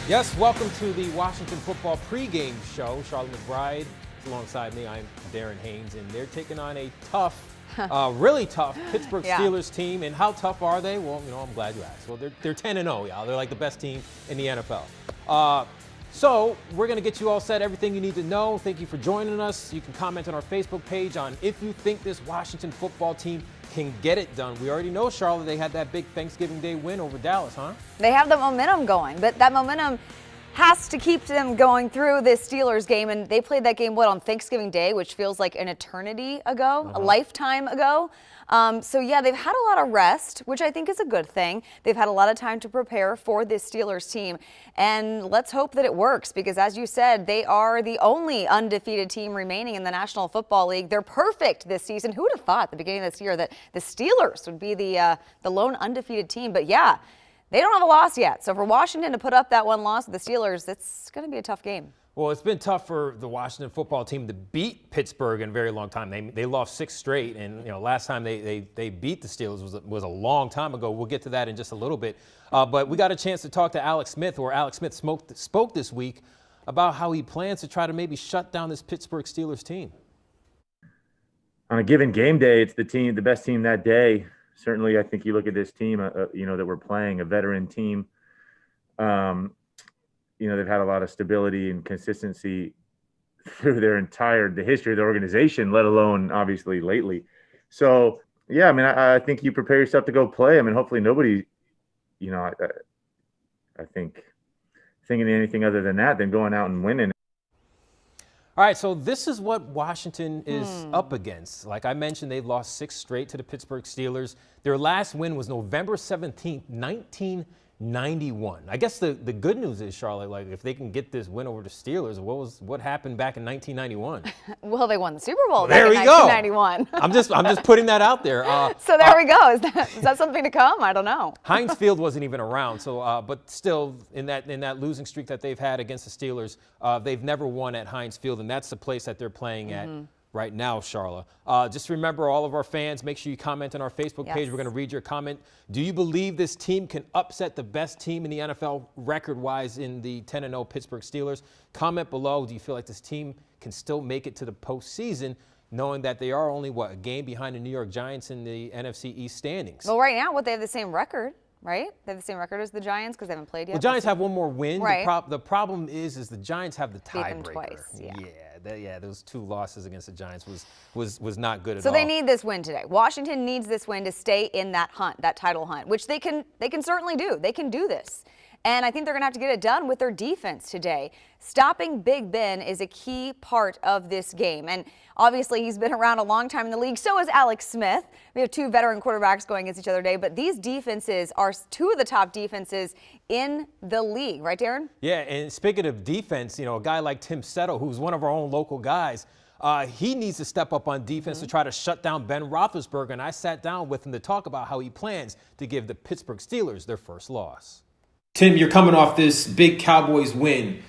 Yes, welcome to the Washington Football pregame show. Charlotte McBride is alongside me. I'm Darren Haynes, and they're taking on a tough, really tough Pittsburgh Steelers team. And how tough are they? Well, I'm glad you asked. Well, they're 10-0, y'all. They're like the best team in the NFL. So we're going to get you all set, everything you need to know. Thank you for joining us. You can comment on our Facebook page on if you think this Washington football team can get it done. We already know, Charlotte, they had that big Thanksgiving Day win over Dallas, huh? They have the momentum going, but that momentum has to keep them going through this Steelers game. And they played that game, on Thanksgiving Day, which feels like an eternity ago, a lifetime ago. So, yeah, they've had a lot of rest, which I think is a good thing. They've had a lot of time to prepare for this Steelers team. And let's hope that it works because, as you said, they are the only undefeated team remaining in the National Football League. They're perfect this season. Who would have thought at the beginning of this year that the Steelers would be the lone undefeated team? But, yeah, they don't have a loss yet. So for Washington to put up that one loss with the Steelers, it's going to be a tough game. Well, it's been tough for the Washington football team to beat Pittsburgh in a very long time. They lost 6 straight, and last time they beat the Steelers was a long time ago. We'll get to that in just a little bit. But we got a chance to talk to Alex Smith, or Alex Smith spoke this week about how he plans to try to maybe shut down this Pittsburgh Steelers team. On a given game day, it's the best team that day. Certainly, I think you look at this team, that we're playing, a veteran team. They've had a lot of stability and consistency through the history of the organization, let alone obviously lately. So, yeah, I think you prepare yourself to go play. Hopefully nobody, I think thinking anything other than that than going out and winning. All right, so this is what Washington is up against. Like I mentioned, they've lost 6 straight to the Pittsburgh Steelers. Their last win was November 17th, 1991. I guess the good news is, Charlotte, like if they can get this win over the Steelers, what happened back in 1991? Well, they won the Super Bowl back in 1991. I'm just putting that out there. So there we go. Is that something to come? I don't know. Heinz Field wasn't even around, so but still in that losing streak that they've had against the Steelers, they've never won at Heinz Field, and that's the place that they're playing at right now, Charla. Just remember, all of our fans, make sure you comment on our Facebook page. We're going to read your comment. Do you believe this team can upset the best team in the NFL record-wise in the 10-0 Pittsburgh Steelers? Comment below. Do you feel like this team can still make it to the postseason, knowing that they are only, a game behind the New York Giants in the NFC East standings? Well, right now, they have the same record. Right? They have the same record as the Giants because they haven't played yet. The Giants have one more win. Right. The problem is the Giants have the tiebreaker. Beat them twice. Yeah, those 2 losses against the Giants was not good at all. So they need this win today. Washington needs this win to stay in that hunt, that title hunt, which they can certainly do. They can do this. And I think they're going to have to get it done with their defense today. Stopping Big Ben is a key part of this game. And obviously, he's been around a long time in the league. So is Alex Smith. We have 2 veteran quarterbacks going against each other today. But these defenses are 2 of the top defenses in the league. Right, Darren? Yeah, and speaking of defense, a guy like Tim Settle, who's one of our own local guys, he needs to step up on defense to try to shut down Ben Roethlisberger. And I sat down with him to talk about how he plans to give the Pittsburgh Steelers their first loss. Tim, you're coming off this big Cowboys win.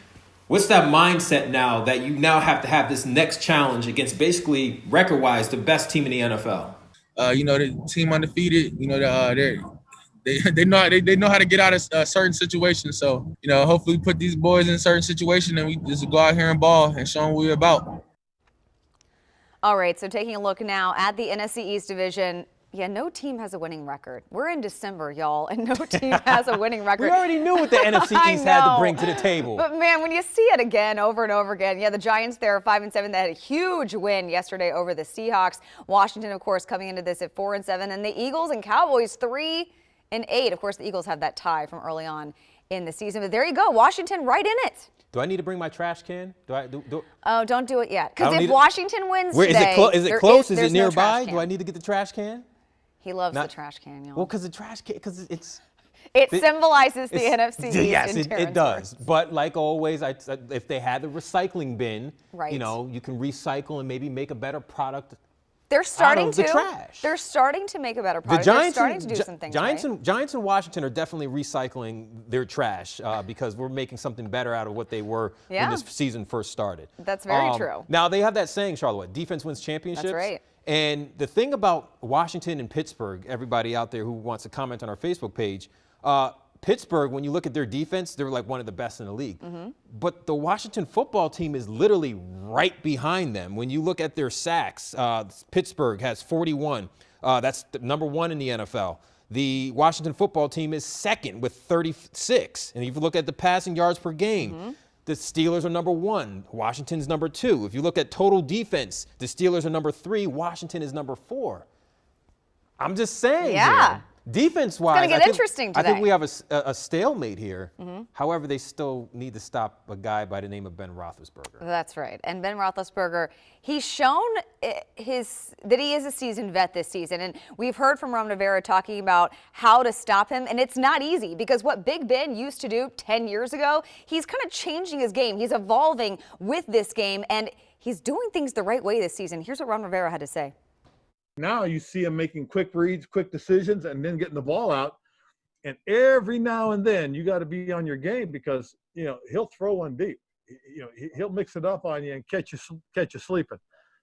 What's that mindset now that you now have to have this next challenge against basically record-wise the best team in the NFL? The team undefeated. They know how to get out of certain situations. So hopefully put these boys in certain situations and we just go out here and ball and show them what we're about. All right. So taking a look now at the NFC East division. Yeah, no team has a winning record. We're in December, y'all, and no team has a winning record. We already knew what the NFC East had to bring to the table. But, man, when you see it again over and over again, the Giants there are 5-7. They had a huge win yesterday over the Seahawks. Washington, of course, coming into this at 4-7. And the Eagles and Cowboys 3-8. Of course, the Eagles have that tie from early on in the season. But there you go, Washington right in it. Do I need to bring my trash can? Oh, don't do it yet. Because if Washington wins today, is it close? Is it No nearby? Do I need to get the trash can? He loves the trash can, y'all. Well, because the trash can, it symbolizes the NFC East. Yes, it does. But like always, if they had the recycling bin, right. You can recycle and maybe make a better product. They're starting to. The trash. They're starting to make a better product. They're starting to do some things. Giants and Washington are definitely recycling their trash because we're making something better out of what they were when this season first started. That's very true. Now they have that saying, Charlotte, defense wins championships. That's right. And the thing about Washington and Pittsburgh, everybody out there who wants to comment on our Facebook page, Pittsburgh, when you look at their defense, they're like one of the best in the league. But the Washington football team is literally right behind them. When you look at their sacks, Pittsburgh has 41. That's number 1 in the NFL. The Washington football team is second with 36. And if you look at the passing yards per game, the Steelers are number 1. Washington's number 2. If you look at total defense, the Steelers are number 3. Washington is number 4. I'm just saying. Yeah. Here, defense-wise, It's gonna get interesting I think today. we have a stalemate here. However, they still need to stop a guy by the name of Ben Roethlisberger. That's right. And Ben Roethlisberger, he's shown that he is a seasoned vet this season. And we've heard from Ron Rivera talking about how to stop him. And it's not easy because what Big Ben used to do 10 years ago, he's kind of changing his game. He's evolving with this game, and he's doing things the right way this season. Here's what Ron Rivera had to say. Now you see him making quick reads, quick decisions, and then getting the ball out. And every now and then you got to be on your game because, he'll throw one deep. He'll mix it up on you and catch you sleeping.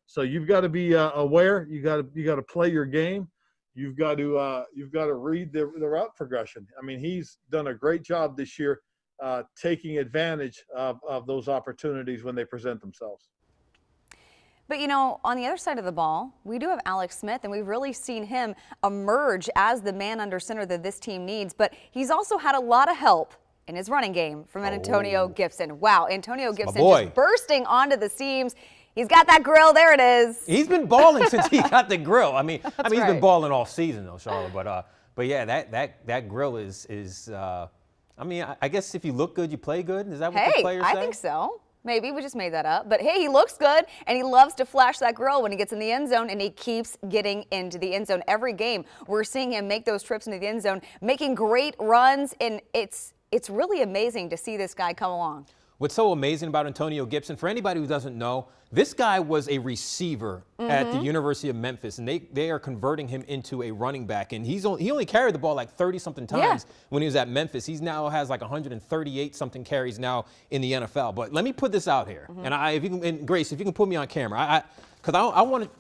So you've got to be aware. You got to play your game. You've got to read the route progression. I mean, he's done a great job this year taking advantage of those opportunities when they present themselves. But, on the other side of the ball, we do have Alex Smith, and we've really seen him emerge as the man under center that this team needs. But he's also had a lot of help in his running game from Antonio Gibson. Wow, Antonio Gibson just bursting onto the seams. He's got that grill. There it is. He's been balling since he got the grill. I mean, he's right. been balling all season though, Charlotte. But yeah, that grill is. I guess if you look good, you play good. Is that what the players say? I think so. Maybe we just made that up. But hey, he looks good, and he loves to flash that grill when he gets in the end zone, and he keeps getting into the end zone. Every game, we're seeing him make those trips into the end zone, making great runs, and it's really amazing to see this guy come along. What's so amazing about Antonio Gibson, for anybody who doesn't know, this guy was a receiver at the University of Memphis, and they are converting him into a running back. And he only carried the ball like 30-something times when he was at Memphis. He now has like 138-something carries now in the NFL. But let me put this out here, and Grace, if you can put me on camera, because I want to.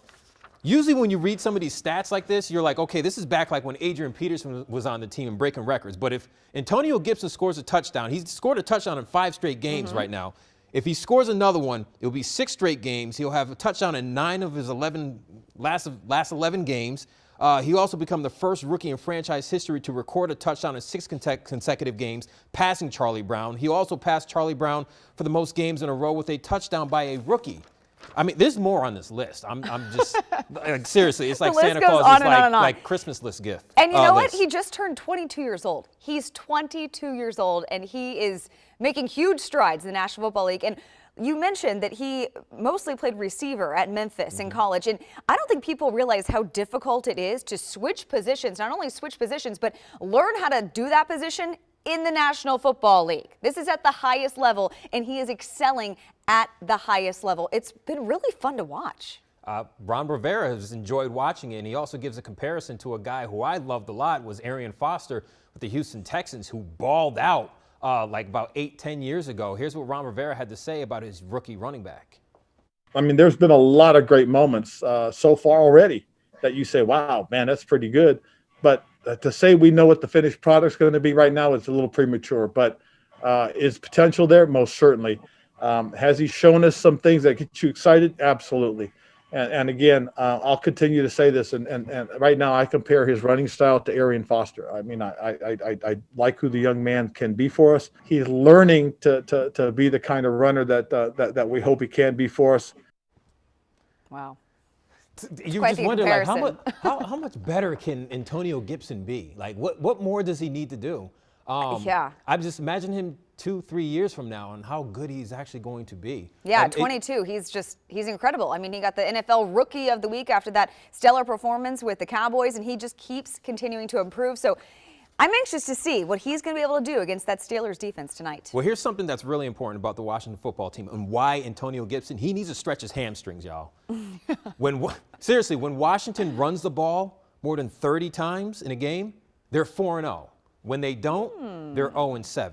Usually when you read some of these stats like this, you're like, okay, this is back like when Adrian Peterson was on the team and breaking records. But if Antonio Gibson scores a touchdown, he's scored a touchdown in 5 straight games right now. If he scores another one, it'll be 6 straight games. He'll have a touchdown in 9 of his last 11 games. He'll also become the first rookie in franchise history to record a touchdown in 6 consecutive games, passing Charlie Brown. He'll also pass Charlie Brown for the most games in a row with a touchdown by a rookie. I mean, there's more on this list. I'm just like, seriously, it's like Santa Claus is like Christmas list gift. And you know what? He just turned 22 years old. He's 22 years old, and he is making huge strides in the National Football League. And you mentioned that he mostly played receiver at Memphis in college. And I don't think people realize how difficult it is to switch positions, not only switch positions, but learn how to do that position in the National Football League. This is at the highest level, and he is excelling at the highest level. It's been really fun to watch. Ron Rivera has enjoyed watching it, and he also gives a comparison to a guy who I loved a lot, was Arian Foster with the Houston Texans, who balled out like about 8-10 years ago. Here's what Ron Rivera had to say about his rookie running back. I mean, there's been a lot of great moments so far already that you say, wow, man, that's pretty good. But to say we know what the finished product's going to be right now is a little premature. But is potential there? Most certainly. Has he shown us some things that get you excited? Absolutely. And again, I'll continue to say this. And right now, I compare his running style to Arian Foster. I mean, I like who the young man can be for us. He's learning to be the kind of runner that we hope he can be for us. Wow. You just wonder, like, how much better can Antonio Gibson be? Like, what more does he need to do? Yeah. I just imagine him 2-3 years from now and how good he's actually going to be. Yeah, 22. He's incredible. I mean, he got the NFL Rookie of the Week after that stellar performance with the Cowboys, and he just keeps continuing to improve. So I'm anxious to see what he's going to be able to do against that Steelers defense tonight. Well, here's something that's really important about the Washington football team and why Antonio Gibson, he needs to stretch his hamstrings, y'all. Seriously, when Washington runs the ball more than 30 times in a game, they're 4-0. When they don't, they're 0-7.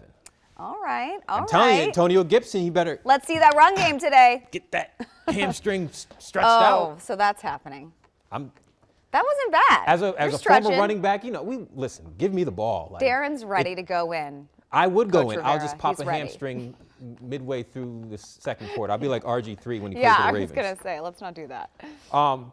All right. I'm telling you, Antonio Gibson, he better. Let's see that run game today. Get that hamstring stretched out. Oh, so that's happening. That wasn't bad. As You're a former stretching. running back, listen, give me the ball. Like, Darren's ready to go in. I would go Coach in. I'll Rivera, just pop he's a ready. hamstring midway through the second quarter. I'll be like RG3 when he Yeah, plays I for the was Ravens. going to say, let's not do that.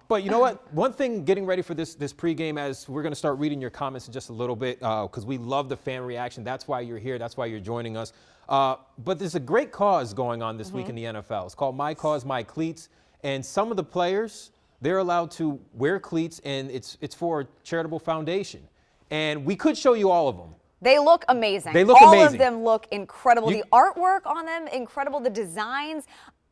But you know what? One thing getting ready for this pregame, as we're going to start reading your comments in just a little bit, because we love the fan reaction. That's why you're here. That's why you're joining us. But there's a great cause going on this week in the NFL. It's called My Cause, My Cleats. And some of the players, they're allowed to wear cleats, and it's for a charitable foundation. And we could show you all of them. They look amazing. They look all amazing. All of them look incredible. The artwork on them, incredible. The designs.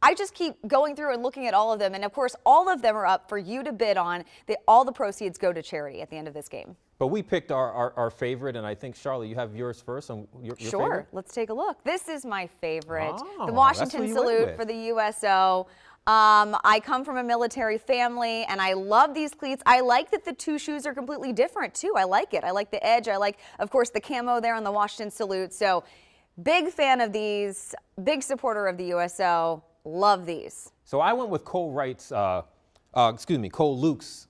I just keep going through and looking at all of them. And, of course, all of them are up for you to bid on. All the proceeds go to charity at the end of this game. But we picked our favorite, and I think, Charlotte, you have yours first. And your Sure. favorite? Let's take a look. This is my favorite. Oh, The that's Washington who you went salute with. for the USO. I come from a military family, and I love these cleats. I like that the two shoes are completely different, too. I like it. I like the edge. I like, of course, the camo there on the Washington salute. So big fan of these, big supporter of the USO. Love these. So I went with Cole Luke's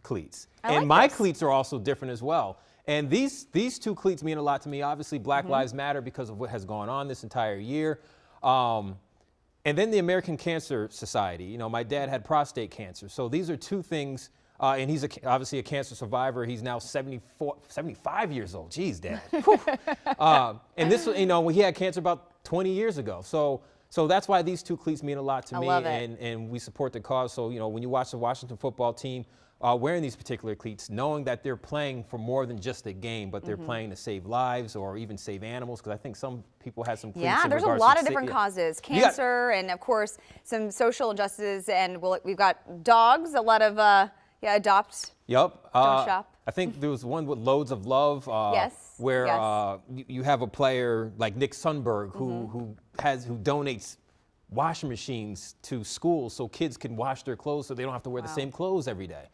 cleats. I And like my this. cleats are also different as well. And these two cleats mean a lot to me. Obviously, Black Lives Matter because of what has gone on this entire year. And then the American Cancer Society. My dad had prostate cancer. So these are two things. And he's obviously a cancer survivor. He's now 75 years old. Jeez, Dad. And this, he had cancer about 20 years ago. So that's why these two cleats mean a lot to me. love it. And we support the cause. So, when you watch the Washington football team wearing these particular cleats, knowing that they're playing for more than just a game, but they're playing to save lives or even save animals, because I think some people had some cleats. Yeah, in there's a regards lot to of different causes. You got- Cancer and, of course, some social injustices. And we've got dogs, a lot of, adopt. Yep. Don't shop. I think there was one with Loads of Love. Yes, Where yes. You have a player like Nick Sundberg who donates washing machines to schools so kids can wash their clothes so they don't have to wear the same clothes every day.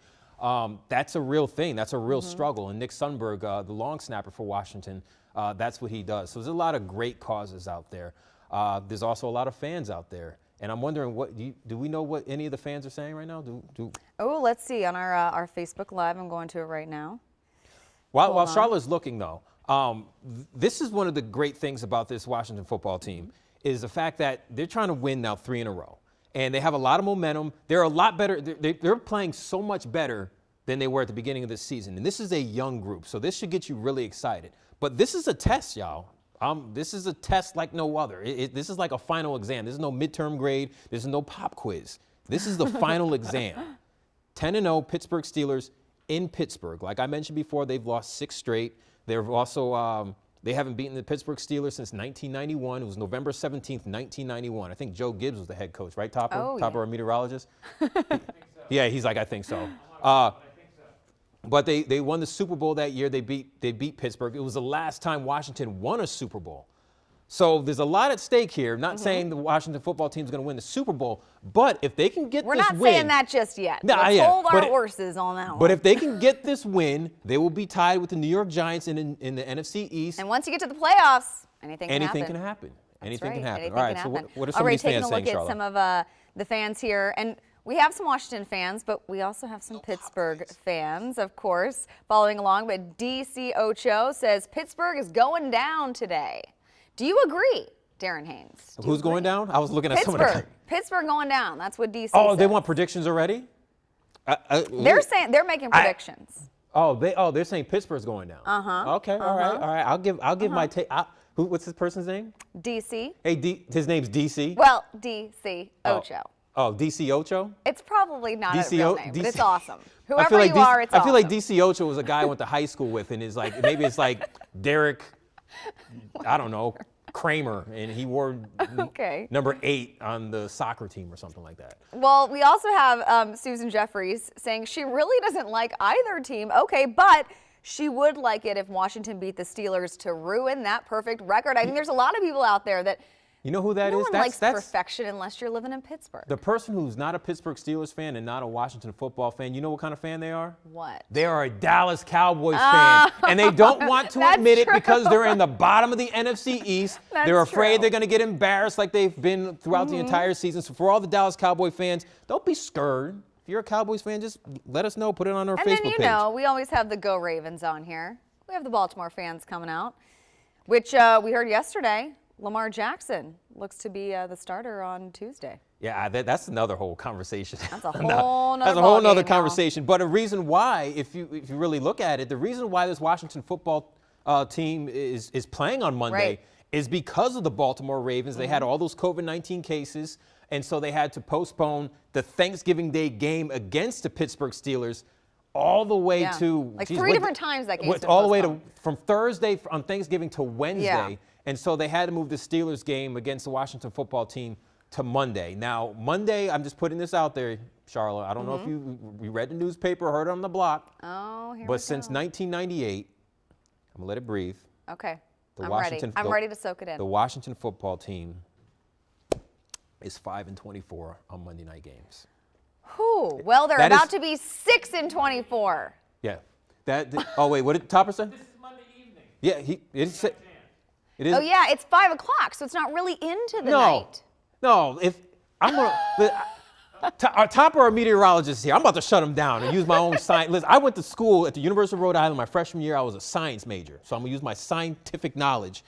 That's a real thing. That's a real struggle. And Nick Sundberg, the long snapper for Washington, that's what he does. So there's a lot of great causes out there. There's also a lot of fans out there. And I'm wondering, do we know what any of the fans are saying right now? Oh, let's see. On our Facebook Live, I'm going to it right now. While Charlotte's looking, though, this is one of the great things about this Washington football team is the fact that they're trying to win now 3 in a row. And they have a lot of momentum. They're a lot better. They're playing so much better than they were at the beginning of this season. And this is a young group, so this should get you really excited. But this is a test, y'all. This is a test like no other. This is like a final exam. This is no midterm grade. This is no pop quiz. This is the final exam. 10-0 Pittsburgh Steelers in Pittsburgh. Like I mentioned before, they've lost 6 straight. They've also they haven't beaten the Pittsburgh Steelers since 1991. It was November 17th, 1991. I think Joe Gibbs was the head coach, right, Topper? Oh, Topper, yeah. our meteorologist? Yeah, he's like, I think so. But they won the Super Bowl that year. They beat Pittsburgh. It was the last time Washington won a Super Bowl. So there's a lot at stake here. Not saying the Washington football team is going to win the Super Bowl, but if they can get We're this not win, saying that just yet. Nah, Let's yeah, hold our but horses on that one. but if they can get this win, they will be tied with the New York Giants in the NFC East. And once you get to the playoffs, anything can Anything happen. can happen. That's Anything right. can happen. Anything All right. can So happen. what are All some right, of these fans saying, taking a look Charlotte? at some of the fans here, and we have some Washington fans, but we also have some Pittsburgh fans, of course, following along. But DC Ocho says Pittsburgh is going down today. Do you agree, Darren Haynes? Do you Who's going agree? down? I was looking at some of the. Pittsburgh going down. That's what DC. Oh, they says. want predictions already? They're making predictions. They're saying Pittsburgh's going down. Okay, all right. I'll give my take. What's this person's name? DC. Hey, his name's DC. Well, DC Ocho. Oh, DC Ocho. It's probably not a DC real name, but it's awesome. I Whoever feel like you are, it's I awesome. feel like DC Ocho was a guy I went to high school with, and is like maybe it's like Derek, I don't know, Kramer, and he wore Okay. number 8 on the soccer team or something like that. Well, we also have Susan Jeffries saying she really doesn't like either team. Okay, but she would like it if Washington beat the Steelers to ruin that perfect record. I think there's a lot of people out there that You know who that no is? one likes perfection unless you're living in Pittsburgh. The person who's not a Pittsburgh Steelers fan and not a Washington football fan, you know what kind of fan they are? What? They are a Dallas Cowboys fan, and they don't want to That's admit it true. because they're in the bottom of the NFC East. That's They're afraid true. they're going to get embarrassed like they've been throughout the entire season. So for all the Dallas Cowboy fans, don't be scared. if you're a Cowboys fan, just let us know. Put it on our And Facebook then, you page. know, we always have the Go Ravens on here. We have the Baltimore fans coming out, which we heard yesterday. Lamar Jackson looks to be the starter on Tuesday. Yeah, that's another whole conversation. That's a whole nother That's a whole ballgame, nother y'all. conversation. But a reason why, if you really look at it, the reason why this Washington football team is playing on Monday Right. is because of the Baltimore Ravens. They had all those COVID-19 cases, and so they had to postpone the Thanksgiving Day game against the Pittsburgh Steelers all the way Yeah. to Like three different times that game's been all the way to postponed. from Thursday on Thanksgiving to Wednesday. Yeah. And so they had to move the Steelers game against the Washington football team to Monday. Now, Monday, I'm just putting this out there, Charlotte. I don't know if you read the newspaper or heard it on the block. Oh, here we But since go. 1998, I'm going to let it breathe. Okay, The I'm Washington- ready. I'm the- ready to soak it in. The Washington football team is 5-24 on Monday night games. Whew. Well, they're That is- about to be 6-24. Yeah. Oh, wait, what did Topper say? This is Monday evening. Yeah, it is. Oh, yeah, it's 5 o'clock, so it's not really into the No. night. No, if I'm going to. Our Topper, our meteorologist here, I'm about to shut him down and use my own science. Listen, I went to school at the University of Rhode Island my freshman year. I was a science major, so I'm going to use my scientific knowledge.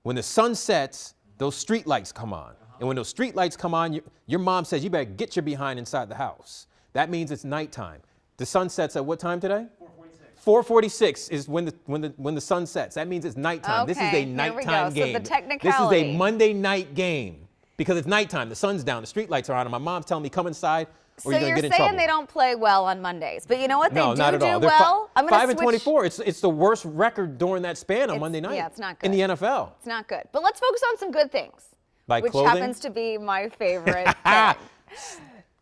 When the sun sets, those street lights come on. And when those street lights come on, your mom says, you better get your behind inside the house. That means it's nighttime. The sun sets at what time today? 4:46 is when the sun sets. That means it's nighttime. This is Okay, a here we nighttime go. So game. the This is technicality. a Monday night game because it's nighttime. The sun's down. The street lights are on, and my mom's telling me come inside or So you're gonna you're get in saying trouble. they don't play well on Mondays, but you know what? They No, do not at all. They're well. I'm going 5 to and switch. 24. It's the worst record during that span on It's- Monday night. yeah, it's not in good. the NFL. It's not good. But let's focus on some good things, Like which clothing? happens to be my favorite thing.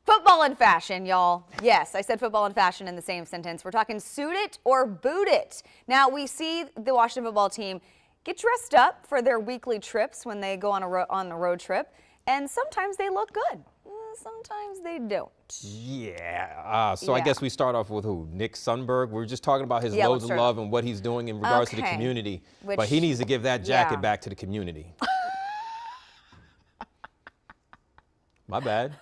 Football and fashion, y'all. Yes, I said football and fashion in the same sentence. We're talking suit it or boot it. Now, we see the Washington football team get dressed up for their weekly trips when they go on a road trip, and sometimes they look good. Sometimes they don't. Yeah. So I Yeah. guess we start off with who? Nick Sundberg. We were just talking about his Yeah, loads let's of start. love and what he's doing in regards to the Okay. community. Which- But he needs to give that jacket yeah. back to the community. My bad.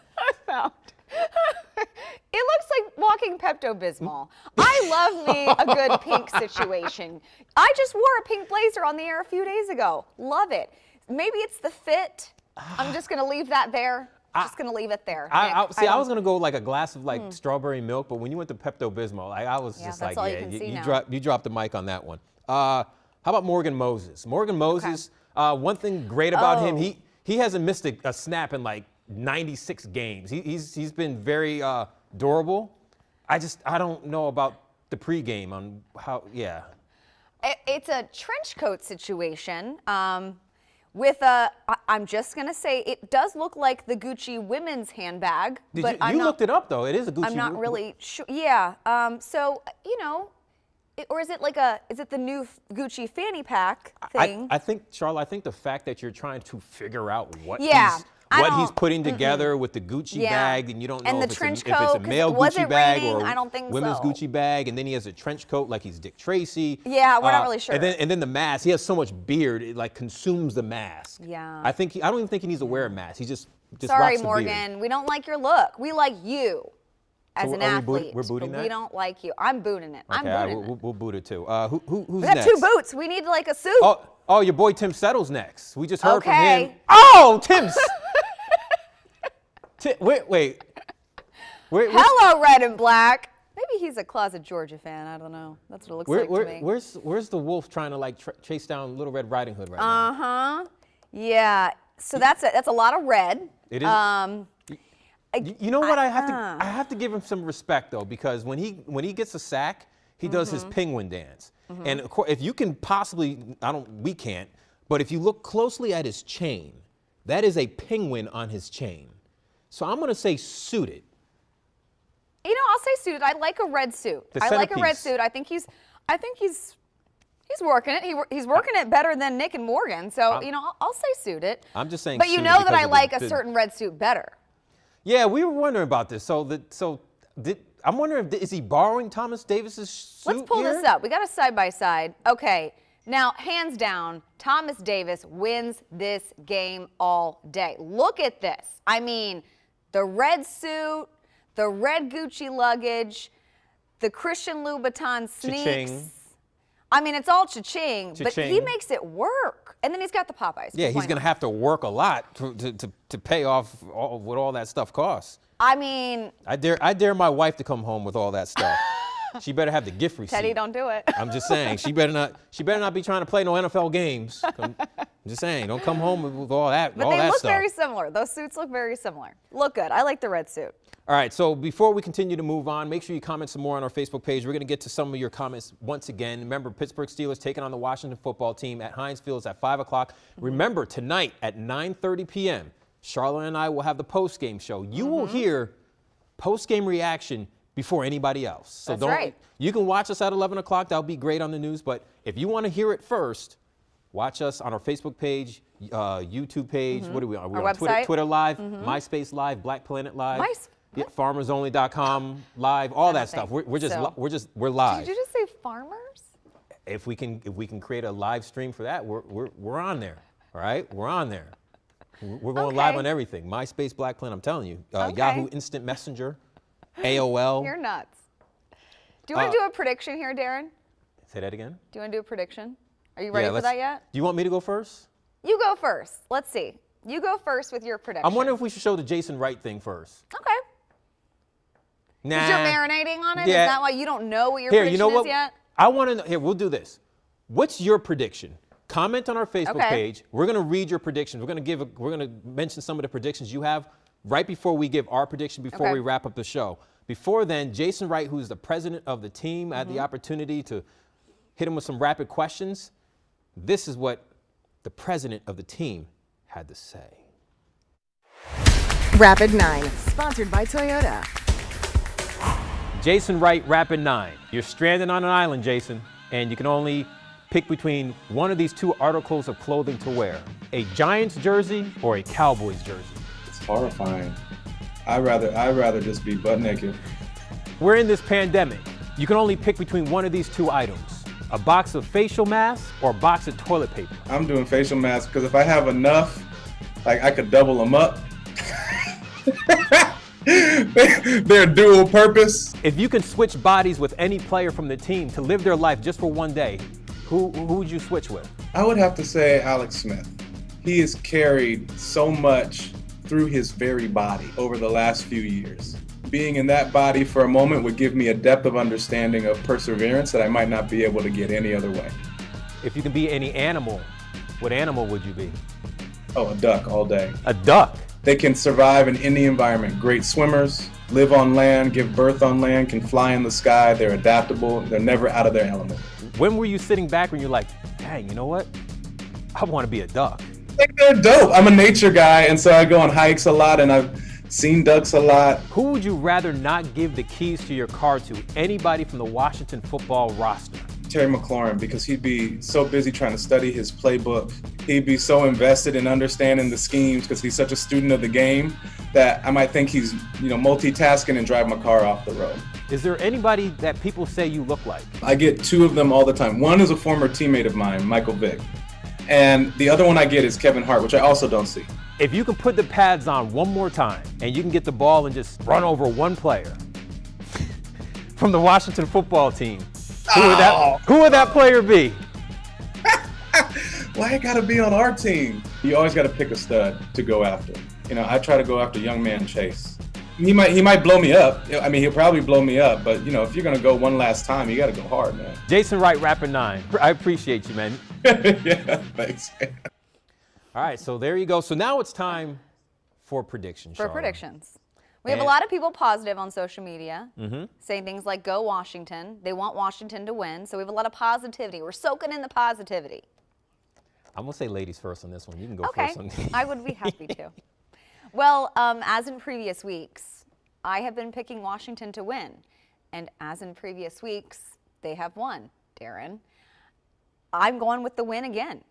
It looks like walking Pepto-Bismol. I love me a good pink situation. I just wore a pink blazer on the air a few days ago. Love it. Maybe it's the fit. I'm just going to leave that there. Just going to leave it there. I Nick. was going to go like a glass of like strawberry milk, but when you went to Pepto-Bismol, I was Yeah, just that's like, all you yeah, can see you now. dropped the mic on that one. How about Morgan Moses? Morgan Moses, one thing great about him, Oh. he hasn't missed a snap in like 96 games. He's been very durable. I don't know about the pregame on how, yeah. It's a trench coat situation with a, I'm just going to say, it does look like the Gucci women's handbag. But You looked it up though. It is a Gucci. I'm not really sure. Yeah. So, you know, or is it like is it the new Gucci fanny pack thing? I think, Charlotte, I think the fact that you're trying to figure out what Yeah, I he's don't- putting together with the Gucci Yeah. bag, and you don't know And the if, trench it's a coat, 'cause male was Gucci it bag raining? or I don't think women's so. Gucci bag, and then he has a trench coat like he's Dick Tracy. Yeah, we're not really sure. And then the mask, he has so much beard, it like consumes the mask. Yeah. I don't even think he needs to wear a mask. He just Sorry, rocks the beard. Morgan. We don't like your look. We like you as So an are we boot- athlete. we're booting but that? we don't like you. I'm booting it. I'm Okay, booting it. we'll boot it too. Who's We got next? 2 boots. We need like a suit. Oh, your boy Tim Settle's next. We just heard from Okay. him. Oh, Tim's. Wait. Hello, red and black. Maybe he's a closet Georgia fan. I don't know. That's what it looks like to me. Where's the wolf trying to like chase down Little Red Riding Hood right now? Uh-huh. Yeah. So that's a lot of red. It is. You know what? I have to give him some respect though, because when he gets a sack, he does his penguin dance. And of course, if you can possibly, we can't, but if you look closely at his chain, that is a penguin on his chain. So I'm gonna say suited. You know, I'll say suited. I like a red suit. The I like a red centerpiece. suit. I think he's working it. He's working it better than Nick and Morgan. So, you know, I'll say suited. I'm just saying But you suited know that because I of like a the- certain red suit better. Yeah, we were wondering about this. I'm wondering is he borrowing Thomas Davis's suit Let's pull here? this up. We got a side by side. Okay. Now, hands down, Thomas Davis wins this game all day. Look at this. I mean, the red suit, the red Gucci luggage, the Christian Louboutin sneaks. Cha-ching. I mean, it's all cha-ching, but he Cha-ching. makes it work. And then he's got the Popeyes. Yeah, he's going to have to work a lot to pay off what all that stuff costs. I mean, I dare my wife to come home with all that stuff. She better have the gift receipt. Teddy, don't do it. I'm just saying, she better not be trying to play no NFL games. I'm just saying, don't come home with all that But all they that look stuff. very similar. Those suits look very similar. Look good. I like the red suit. All right, so before we continue to move on, make sure you comment some more on our Facebook page. We're going to get to some of your comments once again. Remember, Pittsburgh Steelers taking on the Washington football team at Heinz Field at 5 o'clock. Remember, tonight at 9:30 p.m., Charlotte and I will have the post-game show. You will hear post-game reaction before anybody else. So That's right. You can watch us at 11 o'clock. That'll be great on the news. But if you want to hear it first, watch us on our Facebook page, YouTube page. What are we on? We're Our on website. Twitter Live, MySpace Live, Black Planet Live. Yeah, what? FarmersOnly.com live, all that stuff. think We're live. Did you just say farmers? If we can create a live stream for that, we're on there. All right, we're on there. We're going live on everything. MySpace, Black Planet. I'm telling you. Yahoo Instant Messenger, AOL. You're nuts. Do you want to do a prediction here, Darren? Say that again. Do you want to do a prediction? Are you ready for that yet? Do you want me to go first? You go first. Let's see. You go first with your prediction. I'm wondering if we should show the Jason Wright thing first. Okay. Nah. Because you're marinating on it? Yeah. Is that why you don't know what your Here, prediction you know what? is yet? I want to know. Here, we'll do this. What's your prediction? Comment on our Facebook page. We're going to read your predictions. We're going to mention some of the predictions you have right before we give our prediction before we wrap up the show. Before then, Jason Wright, who's the president of the team, I had the opportunity to hit him with some rapid questions. This is what the president of the team had to say. Rapid 9, sponsored by Toyota. Jason Wright, Rapid 9. You're stranded on an island, Jason, and you can only pick between one of these two articles of clothing to wear, a Giants jersey or a Cowboys jersey. It's horrifying. I'd rather just be butt naked. We're in this pandemic. You can only pick between one of these two items, a box of facial masks or a box of toilet paper. I'm doing facial masks because if I have enough, like I could double them up. They're dual purpose. If you can switch bodies with any player from the team to live their life just for one day, who would you switch with? I would have to say Alex Smith. He has carried so much through his very body over the last few years. Being in that body for a moment would give me a depth of understanding of perseverance that I might not be able to get any other way. If you could be any animal, what animal would you be? Oh, a duck all day. A duck. They can survive in any environment. Great swimmers, live on land, give birth on land, can fly in the sky. They're adaptable. They're never out of their element. When were you sitting back when you're like, dang, you know what? I want to be a duck. I think they're dope. I'm a nature guy, and so I go on hikes a lot, and I've seen ducks a lot. Who would you rather not give the keys to your car to? Anybody from the Washington football roster? Terry McLaurin, because he'd be so busy trying to study his playbook. He'd be so invested in understanding the schemes because he's such a student of the game that I might think he's, multitasking and drive my car off the road. Is there anybody that people say you look like? I get two of them all the time. One is a former teammate of mine, Michael Vick. And the other one I get is Kevin Hart, which I also don't see. If you can put the pads on one more time and you can get the ball and just run over one player from the Washington football team, who would that player be? Why it gotta be on our team? You always gotta pick a stud to go after. I try to go after young man Chase. He might blow me up. I mean, he'll probably blow me up, but if you're gonna go one last time, you gotta go hard, man. Jason Wright, Rapid 9. I appreciate you, man. Yeah, thanks. All right, so there you go. So now it's time for predictions. For Charlotte. predictions. We have a lot of people positive on social media, saying things like, go Washington. They want Washington to win. So we have a lot of positivity. We're soaking in the positivity. I'm going to say ladies first on this one. You can go Okay, first on this. I would be happy to. Well, as in previous weeks, I have been picking Washington to win. And as in previous weeks, they have won, Darren. I'm going with the win again.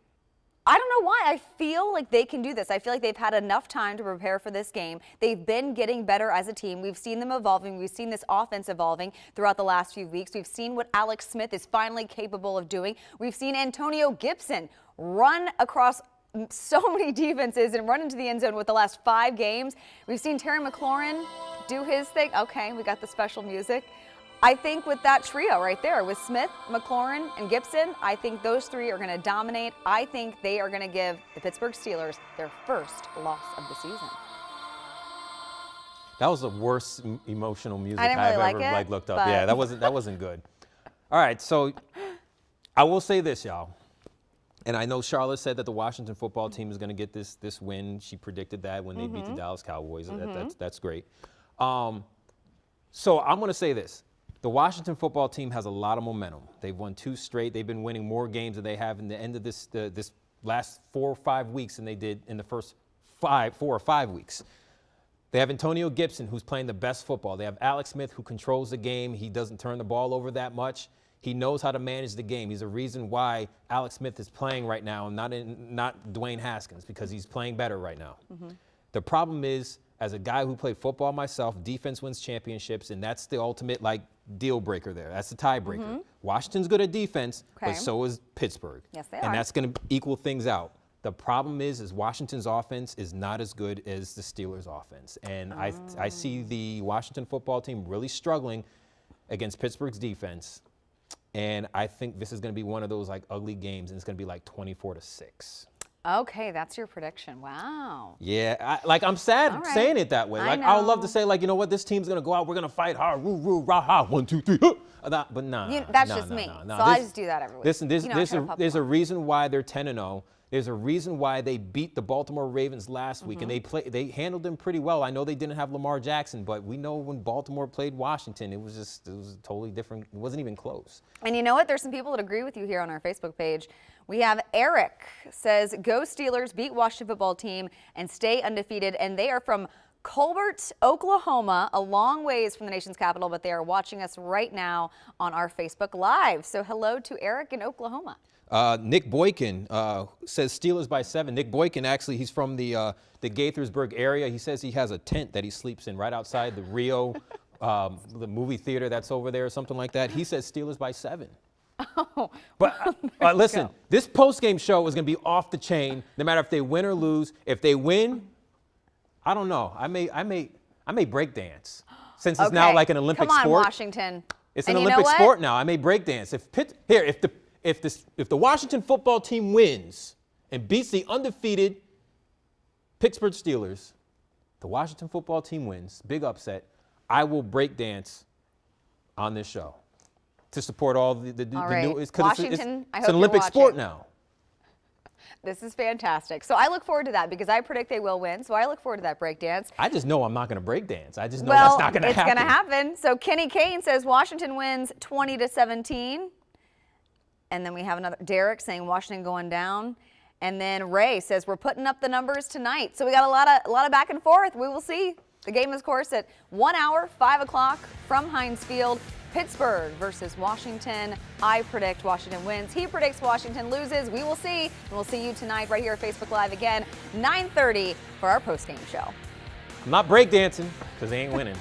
I don't know why. I feel like they can do this. I feel like they've had enough time to prepare for this game. They've been getting better as a team. We've seen them evolving. We've seen this offense evolving throughout the last few weeks. We've seen what Alex Smith is finally capable of doing. We've seen Antonio Gibson run across so many defenses and run into the end zone with the last 5 games. We've seen Terry McLaurin do his thing. Okay, we got the special music. I think with that trio right there, with Smith, McLaurin, and Gibson, I think those 3 are going to dominate. I think they are going to give the Pittsburgh Steelers their first loss of the season. That was the worst emotional music I didn't really I've ever like it, looked up. but- Yeah, that wasn't good. All right, so I will say this, y'all. And I know Charlotte said that the Washington football team is going to get this win. She predicted that when they beat the Dallas Cowboys. That's great. So I'm going to say this. The Washington football team has a lot of momentum. They've won 2 straight. They've been winning more games than they have in the end of this last 4 or 5 weeks than they did in the first 4 or 5 weeks. They have Antonio Gibson, who's playing the best football. They have Alex Smith, who controls the game. He doesn't turn the ball over that much. He knows how to manage the game. He's a reason why Alex Smith is playing right now and not Dwayne Haskins, because he's playing better right now. The problem is, as a guy who played football myself, defense wins championships, and that's the ultimate deal breaker there. That's the tiebreaker. Washington's good at defense, but so is Pittsburgh. Yes, they and are. that's going to equal things out. The problem is Washington's offense is not as good as the Steelers' offense. And I see the Washington football team really struggling against Pittsburgh's defense. And I think this is going to be one of those ugly games, and it's going to be 24-6. Okay, that's your prediction. Wow. Yeah, I'm sad All right. saying it that way. I I would love to know. say, you know what, this team's going to go out, we're going to fight hard, roo, roo, rah, ha, 1, 2, 3, but nah. That's nah, just nah, me. nah, nah. So I just do that every week. Listen, You know, I try to pop there's a one. reason why they're 10-0. There's a reason why they beat the Baltimore Ravens last week, and they handled them pretty well. I know they didn't have Lamar Jackson, but we know when Baltimore played Washington, it was totally different. It wasn't even close. And you know what? There's some people that agree with you here on our Facebook page. We have Eric says, go Steelers, beat Washington football team, and stay undefeated. And they are from Colbert, Oklahoma, a long ways from the nation's capital, but they are watching us right now on our Facebook Live. So hello to Eric in Oklahoma. Nick Boykin says Steelers by 7. Nick Boykin, actually, he's from the Gaithersburg area. He says he has a tent that he sleeps in right outside the Rio, the movie theater that's over there or something like that. He says Steelers by 7. Oh, But listen, go. this post-game show is going to be off the chain, no matter if they win or lose. If they win, I don't know. I may break dance, since it's now Okay. like an Olympic Come on, sport. Washington. It's an And you know Olympic what? sport now. I may break dance. If the Washington football team wins and beats the undefeated Pittsburgh Steelers, the Washington football team wins, big upset, I will break dance on this show to support all the right. new. Washington, I it's hope an you're Olympic sport watching. now. This is fantastic. So I look forward to that because I predict they will win. So I look forward to that break dance. I just know I'm not going to break dance. I just know Well, that's not going to happen. it's going to happen. So Kenny Kane says Washington wins 20-17. And then we have another Derek saying Washington going down. And then Ray says we're putting up the numbers tonight. So we got a lot of back and forth. We will see. The game is, of course, at 1 hour, 5 o'clock from Heinz Field. Pittsburgh versus Washington. I predict Washington wins. He predicts Washington loses. We will see. And we'll see you tonight right here at Facebook Live again, 9:30 for our postgame show. I'm not break dancing because they ain't winning.